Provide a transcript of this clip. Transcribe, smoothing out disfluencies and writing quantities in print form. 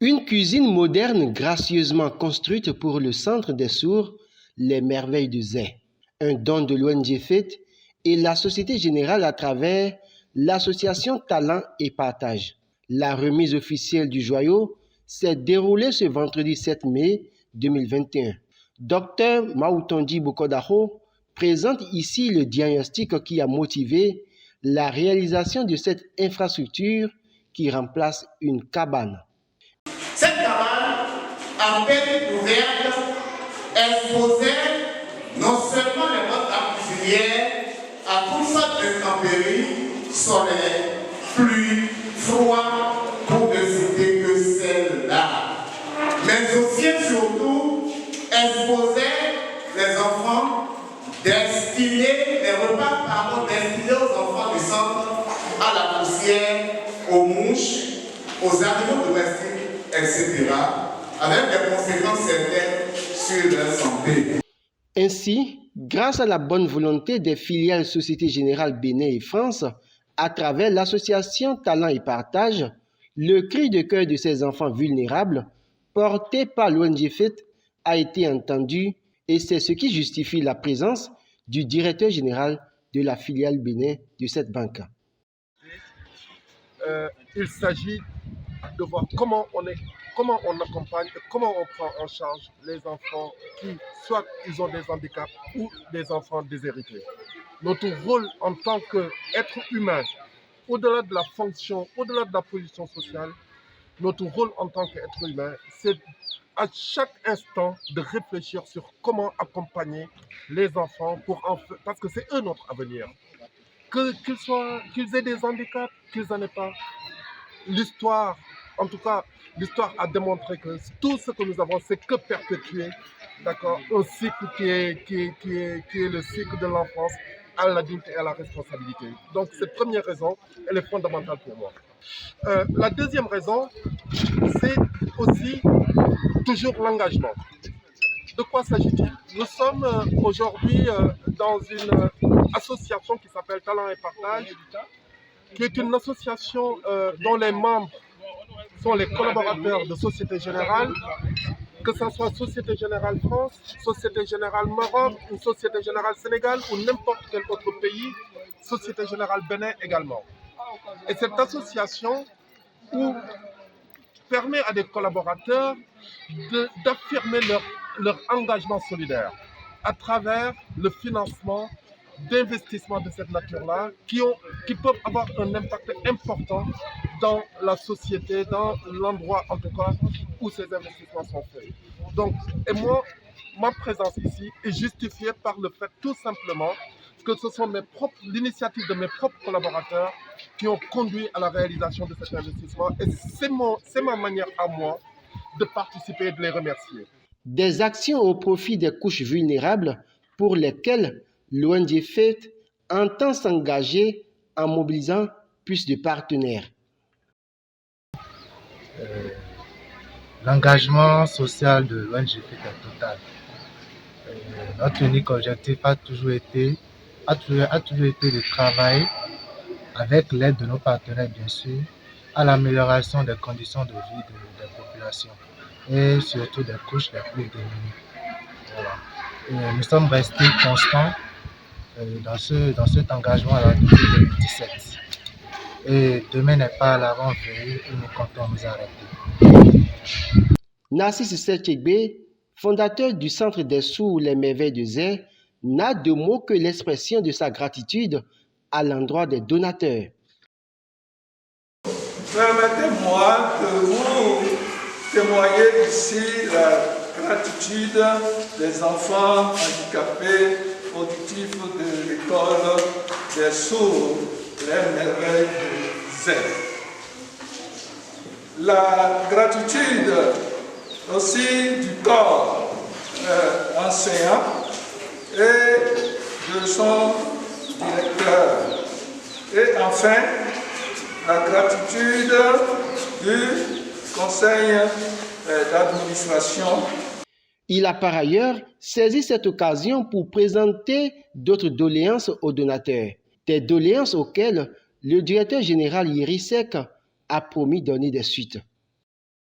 Une cuisine moderne gracieusement construite pour le Centre des sourds, les Merveilles de Zé. Un don de l'ONG FET et la Société Générale à travers l'association Talent et Partage. La remise officielle du joyau s'est déroulée ce vendredi 7 mai 2021. Dr Maoutondi Bokodaho présente ici le diagnostic qui a motivé la réalisation de cette infrastructure qui remplace une cabane. Cette cabane, à peine ouverte, exposait non seulement les modes particuliers à toutes sortes d'intempéries solaires, pluie, froid, pour ne citer que celle-là, mais aussi et surtout exposait les enfants destinés, les repas destinés aux enfants du centre, à la poussière, aux mouches, aux animaux domestiques, etc., avec des conséquences certaines sur leur santé. Ainsi, grâce à la bonne volonté des filiales Société Générale Bénin et France, à travers l'association Talent et Partage, le cri de cœur de ces enfants vulnérables, porté par l'ONG FET, a été entendu et c'est ce qui justifie la présence du directeur général de la filiale Bénin de cette banque. Il s'agit de voir comment on accompagne et comment on prend en charge les enfants qui, soit ils ont des handicaps ou des enfants déshérités. Notre rôle en tant qu'être humain, au-delà de la fonction, au-delà de la position sociale, notre rôle en tant qu'être humain, c'est à chaque instant de réfléchir sur comment accompagner les enfants parce que c'est eux notre avenir. Qu'ils aient des handicaps, qu'ils n'en aient pas. L'histoire, en tout cas, l'histoire a démontré que tout ce que nous avons, c'est que perpétuer, d'accord, un cycle qui est le cycle de l'enfance à la dignité et à la responsabilité. Donc, cette première raison, elle est fondamentale pour moi. La deuxième raison, c'est aussi toujours l'engagement. De quoi s'agit-il? Nous sommes aujourd'hui dans une association qui s'appelle Talent et Partage, qui est une association dont les membres sont les collaborateurs de Société Générale, que ce soit Société Générale France, Société Générale Maroc, ou Société Générale Sénégal, ou n'importe quel autre pays, Société Générale Bénin également. Et cette association permet à des collaborateurs d'affirmer leur engagement solidaire à travers le financement d'investissements de cette nature-là qui peuvent avoir un impact important dans la société, dans l'endroit en tout cas où ces investissements sont faits. Donc, et moi, ma présence ici est justifiée par le fait tout simplement que ce sont l'initiative de mes propres collaborateurs qui ont conduit à la réalisation de cet investissement et c'est ma manière à moi de participer et de les remercier. Des actions au profit des couches vulnérables pour lesquelles l'ONG FET entend s'engager en mobilisant plus de partenaires. L'engagement social de l'ONG FET est total. Notre unique objectif a toujours été de travailler avec l'aide de nos partenaires, bien sûr, à l'amélioration des conditions de vie des populations et surtout des couches les plus démunies. Voilà. Nous sommes restés constants dans cet engagement-là depuis 2017. Et demain n'est pas à l'avant-veille et nous comptons nous arrêter. Narcisse Setchegbe, fondateur du Centre des sourds Les Merveilles de Zé, n'a de mots que l'expression de sa gratitude à l'endroit des donateurs. Permettez-moi de vous témoigner ici la gratitude des enfants handicapés auditifs de l'école des sourds Les Merveilles de Zé. La gratitude aussi du corps enseignant et de son directeur. Et enfin, la gratitude du conseil d'administration. Il a par ailleurs saisi cette occasion pour présenter d'autres doléances aux donateurs, des doléances auxquelles le directeur général Yerisek a promis donner des suites.